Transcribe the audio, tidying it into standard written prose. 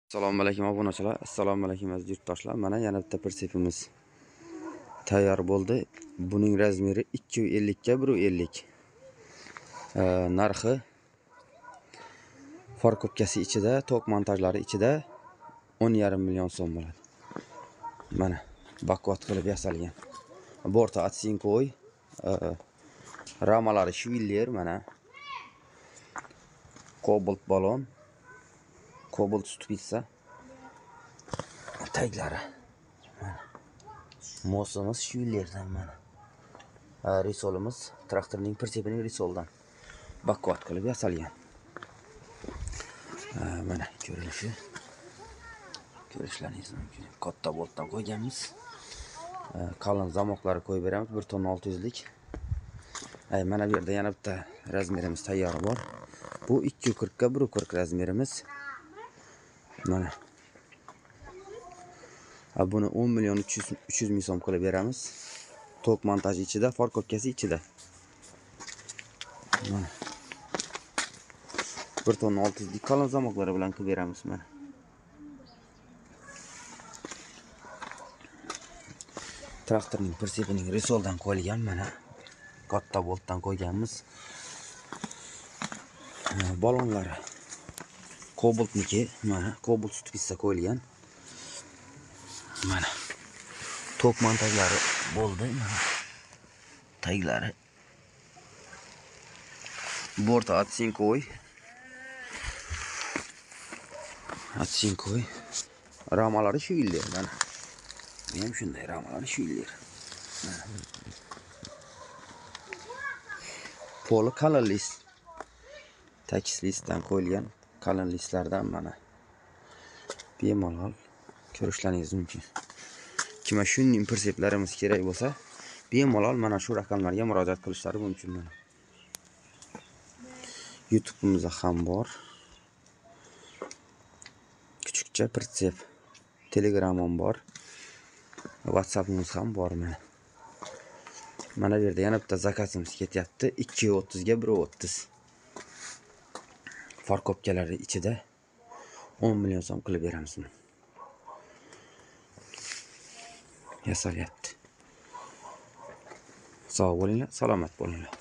Assalomu alaykum obunachilar. Assalomu alaykum aziz yurtdoshlar. Mana yana bitta persepimiz tayyor bo'ldi. Buning razmeri 250 ga 150. Narxi farkopkasi ichida, tok montajlari ichida 10,5 million so'm bo'ladi. Mana bakvat qilib yasalgan. Borti atsinkoy, ramalari shviller mana. Kobalt balon, Kobalt stupitsa. Taglari. Mosimiz shvillerdan mana. Risolimiz traktorning persepining risoldan bakvat qilib yasalgan. Mana ko'rishlaringiz mumkin. Katta boltdan qo'yganmiz. Qalin zamoqlari qo'yib beramiz 1 tonna 600 lik. Mana bu yerda yana bitta razmerimiz tayyor bor. Bu 240 ga 140 razmerimiz. Mana. Buni 10 million 300 ming so'm qilib beramiz. Tok montaj ichida, farkopkasi ichida. Mana. 1 tonna 600 lik qalin zamoqlari bilan qilib beramiz mana. Traktorning persepining risoldan qo'yilgan mana. Katta boltdan qo'yganmiz. Balonlari Kobaltniki mana, Kobalt stupitsa qo'yilgan. Mana. Tok montajlari bo'ldi mana. Taglari. Borti atsinkoy. Ramalari shviller mana. Ham shunday ramalari shviller. Poli qalin list. Tekis listdan qo'yilgan qalin listlardan mana. Bemalol ko'rishlaringiz mumkin. Kimga shunday perseplarimiz kerak bo'lsa, bemalol mana shu raqamlarga murojaat qilishlari mumkin mana. YouTube'imizda ham bor. Kichikcha persep. Telegram'im bor. WhatsApp'imiz ham bor mana. Mana bu yerda yana bitta zakazimiz ketyapti. 230 ga 130. Farkopkalari ichida 10 million so'm qilib beramiz. Yasalyapti. Sog' bo'linglar, salomat bo'linglar.